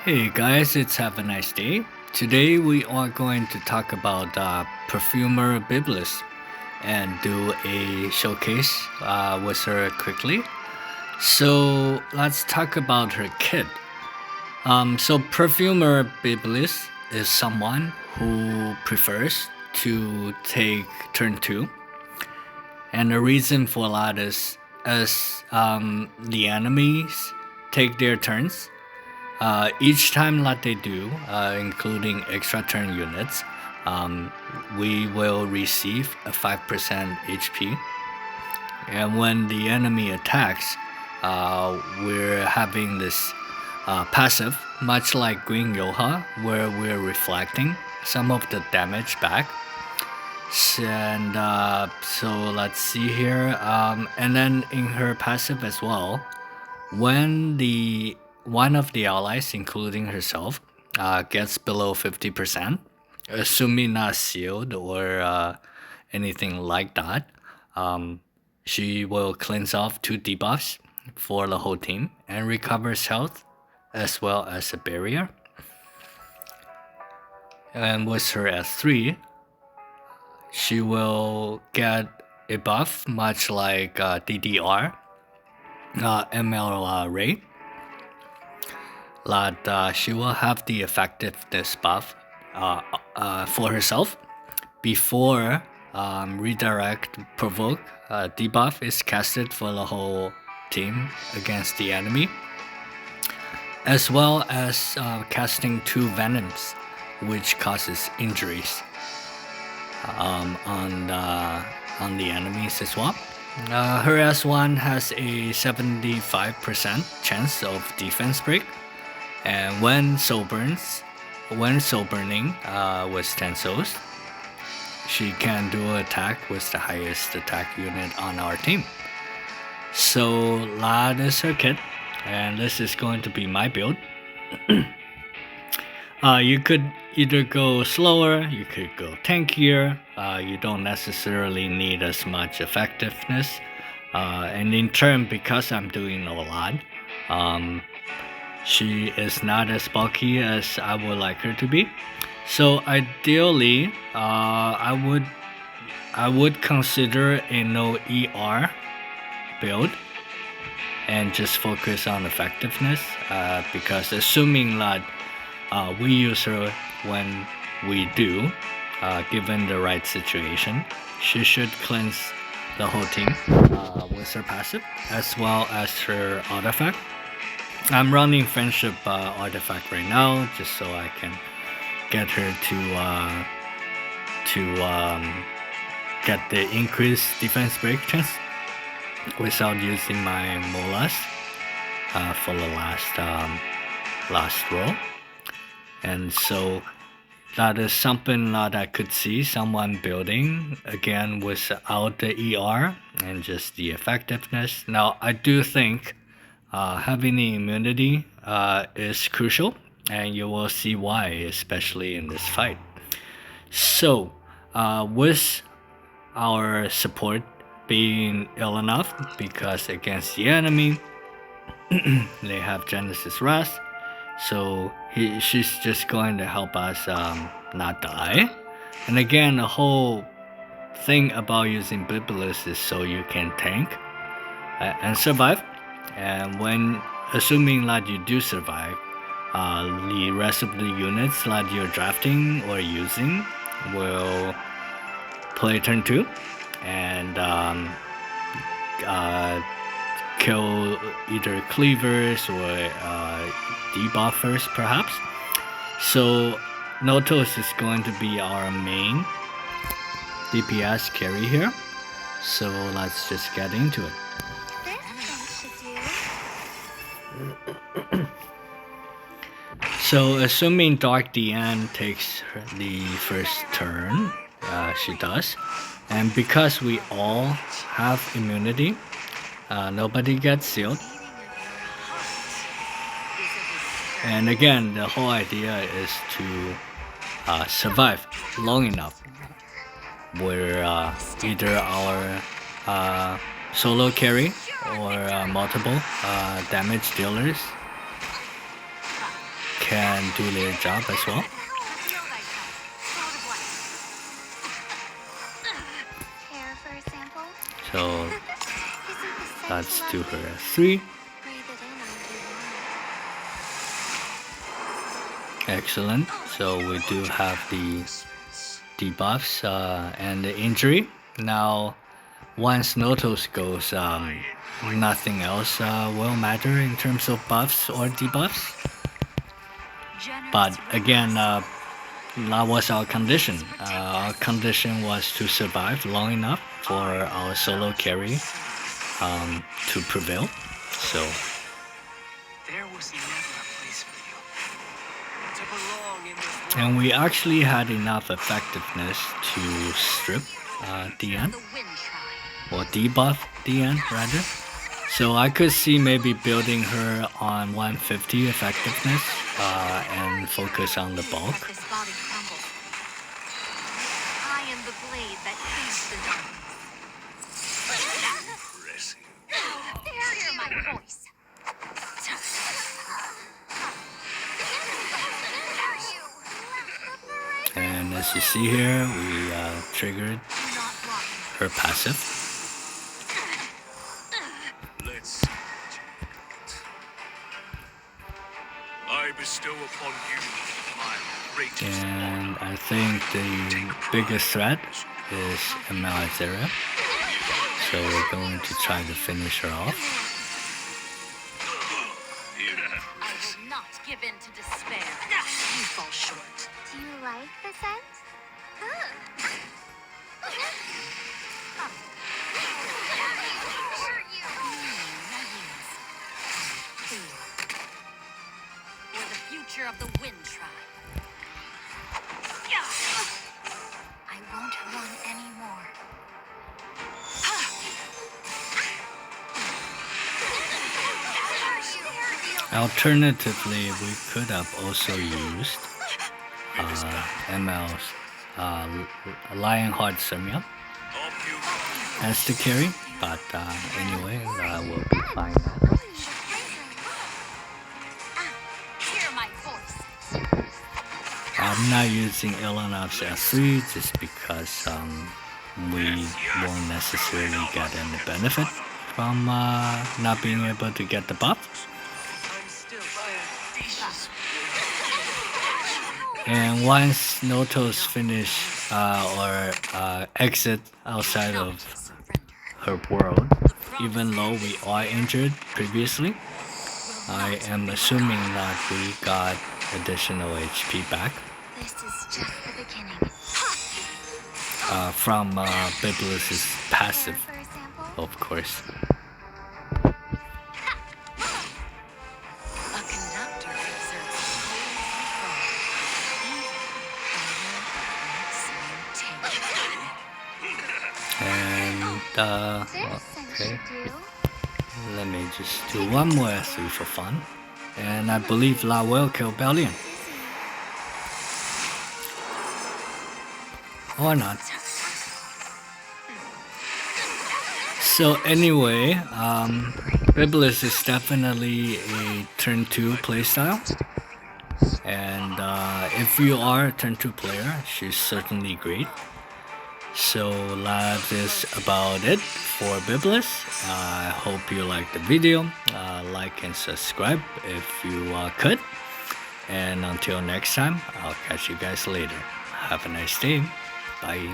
Hey guys, it's have a nice day. Today we are going to talk about Perfumer Byblis and do a showcase with her quickly. So let's talk about her kit. So Perfumer Byblis is someone who prefers to take turn two, and the reason for that is as the enemies take their turns. Each time that they do, including extra turn units, we will receive a 5% HP. And when the enemy attacks, we're having this passive, much like Green Yoha, where we're reflecting some of the damage back. And so let's see here. And then in her passive as well, when the one of the allies, including herself, gets below 50%, assuming not sealed or anything like that, she will cleanse off two debuffs for the whole team and recovers health as well as a barrier. And with her at 3, she will get a buff much like DDR, ML rate, that she will have the effectiveness buff for herself before redirect provoke debuff is casted for the whole team against the enemy, as well as casting 2 venoms, which causes injuries on the enemies as well. Her S1 has a 75% chance of defense break, and when sobering with 10 souls, she can do an attack with the highest attack unit on our team. So that is her kit, and this is going to be my build. You could either go slower, you could go tankier. You don't necessarily need as much effectiveness. And in turn, because I'm doing a lot, she is not as bulky as I would like her to be. So ideally, I would consider a no ER build and just focus on effectiveness. Because assuming that we use her when we do, given the right situation, she should cleanse the whole team with her passive as well as her artifact. I'm running friendship artifact right now just so I can get her to get the increased defense break chance without using my molas for the last roll. And so that is something that I could see someone building again without the ER and just the effectiveness. Now I do think having the immunity is crucial, and you will see why, especially in this fight. So with our support being ill enough, because against the enemy they have Genesis Rest, so she's just going to help us not die. And again, the whole thing about using Byblis is so you can tank and survive. And when assuming that you do survive, the rest of the units that you're drafting or using will play turn 2 and kill either cleavers or debuffers perhaps. So Notos is going to be our main DPS carry here. So let's just get into it. So assuming Dark DN takes the first turn, she does. And because we all have immunity, nobody gets sealed. And again, the whole idea is to survive long enough where either our solo carry or multiple damage dealers can do their job as well. So let's do her at 3. Excellent. So we do have the debuffs and the injury. Now, once Notos goes, nothing else will matter in terms of buffs or debuffs. But again, that was our condition. Our condition was to survive long enough for our solo carry to prevail. So there was never a place for you to belong in this world. And we actually had enough effectiveness to strip DN, or debuff DN rather. So I could see maybe building her on 150 effectiveness and focus on the bulk. I am the blade that feeds the darkness. Hear my voice. And as you see here, we triggered her passive. Let's see. I bestow upon you my greatest. And I think the biggest threat is Zera. So we're going to try to finish her off. I will not give in to despair. You fall short. Do you like the scent? For the future of the Wind Tribe. I won't run anymore. Alternatively, we could have also used ML's Lionheart Semya as the carry, but anyway, we'll be fine now. Hear my voice. I'm not using Ilanav's S3 just because we won't necessarily get any benefit from not being able to get the buff. And once Notos finish or exit outside of her world, even though we are injured previously, I am assuming that we got additional HP back This is just the beginning. from Byblis' passive, For a sample? of course. A conductor exerts And This okay, scent should do. let me just do one more S3 for fun. And I believe La will kill Bellion. Or not. So anyway, Byblis is definitely a turn 2 playstyle. And if you are a turn 2 player, she's certainly great. So that is about it for Byblis. I hope you liked the video. Like and subscribe if you could. And until next time, I'll catch you guys later. Have a nice day. Bye.